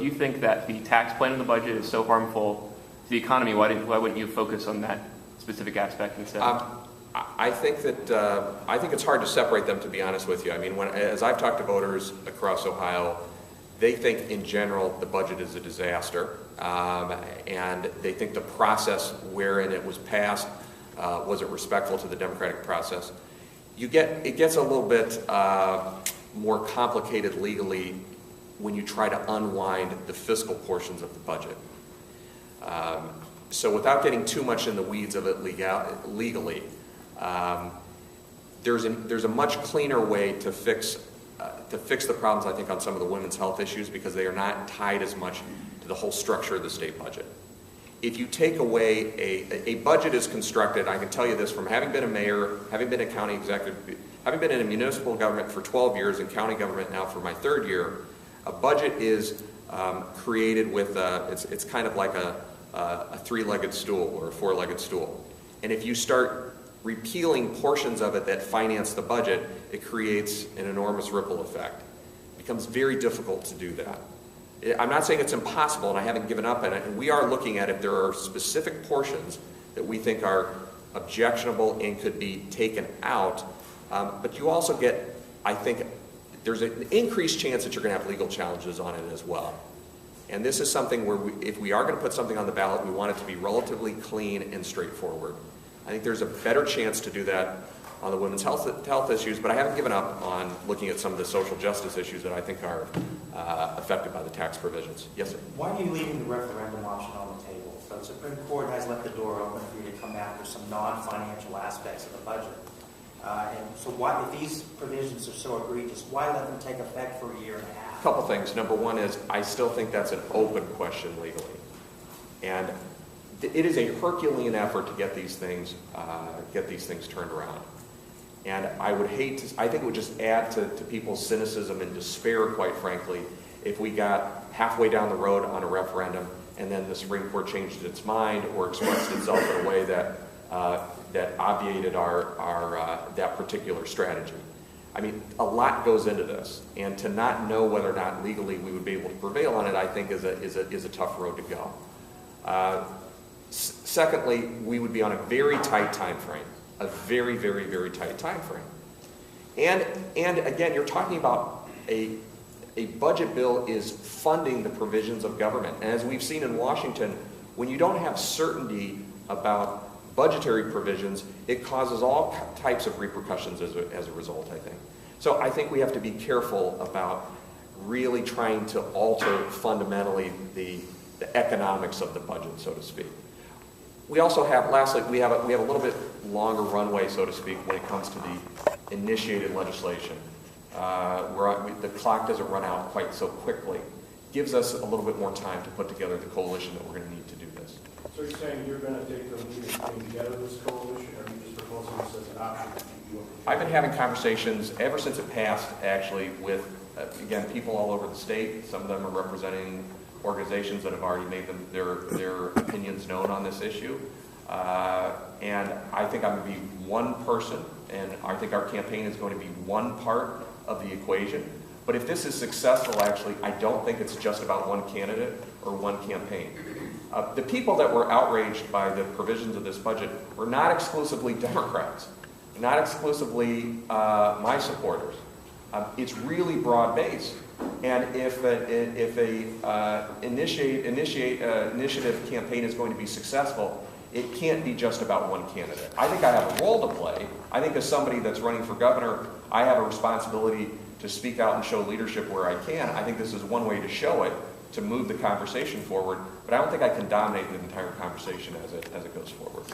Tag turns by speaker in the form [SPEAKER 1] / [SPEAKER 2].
[SPEAKER 1] You think that the tax plan in the budget is so harmful to the economy, why wouldn't you focus on that specific aspect instead?
[SPEAKER 2] I think it's hard to separate them, to be honest with you. I mean, as I've talked to voters across Ohio, they think in general the budget is a disaster, and they think the process wherein it was passed wasn't respectful to the democratic process. It gets a little bit more complicated legally when you try to unwind the fiscal portions of the budget. So without getting too much in the weeds of it legally, there's a much cleaner way to fix the problems, I think, on some of the women's health issues, because they are not tied as much to the whole structure of the state budget. If you take away a budget is constructed, I can tell you this from having been a mayor, having been a county executive, having been in a municipal government for 12 years and county government now for my 3rd year, a budget is created with, it's kind of like a 3-legged stool or a 4-legged stool. And if you start repealing portions of it that finance the budget, it creates an enormous ripple effect. It becomes very difficult to do that. I'm not saying it's impossible, and I haven't given up on it, and we are looking at if there are specific portions that we think are objectionable and could be taken out, but you also get, I think, there's an increased chance that you're going to have legal challenges on it as well. And this is something where if we are going to put something on the ballot, we want it to be relatively clean and straightforward. I think there's a better chance to do that on the women's health issues, but I haven't given up on looking at some of the social justice issues that I think are affected by the tax provisions. Yes, sir?
[SPEAKER 3] Why are you leaving the referendum option on the table? So the Supreme Court has left the door open for you to come after some non-financial aspects of the budget. And so why, if these provisions are so egregious, why let them take effect for 1.5 years?
[SPEAKER 2] A couple things. Number one is I still think that's an open question legally. And it is a Herculean effort to get these things turned around. And I think it would just add to people's cynicism and despair, quite frankly, if we got halfway down the road on a referendum and then the Supreme Court changed its mind or expressed itself in a way that obviated that particular strategy. I mean, a lot goes into this, and to not know whether or not legally we would be able to prevail on it, I think is a tough road to go. Secondly, we would be on a very tight time frame, a very, very, very tight time frame. And again, you're talking about a budget bill is funding the provisions of government. And as we've seen in Washington, when you don't have certainty about budgetary provisions, it causes all types of repercussions as a result, I think. So I think we have to be careful about really trying to alter fundamentally the economics of the budget, so to speak. We also have, lastly, we have a little bit longer runway, so to speak, when it comes to the initiated legislation, where the clock doesn't run out quite so quickly. Gives us a little bit more time to put together the coalition that we're going to need to do this.
[SPEAKER 4] So you're saying you're going to take the lead in putting together this coalition, or are you just proposing this as an option?
[SPEAKER 2] I've been having conversations ever since it passed, actually, with, again, people all over the state. Some of them are representing organizations that have already made their opinions known on this issue. And I think I'm going to be one person, and I think our campaign is going to be one part of the equation. But if this is successful, actually, I don't think it's just about one candidate or one campaign. The people that were outraged by the provisions of this budget were not exclusively Democrats, not exclusively my supporters. It's really broad-based. And if a initiative campaign is going to be successful, it can't be just about one candidate. I think I have a role to play. I think as somebody that's running for governor, I have a responsibility to speak out and show leadership where I can. I think this is one way to show it, to move the conversation forward, but I don't think I can dominate the entire conversation as it goes forward.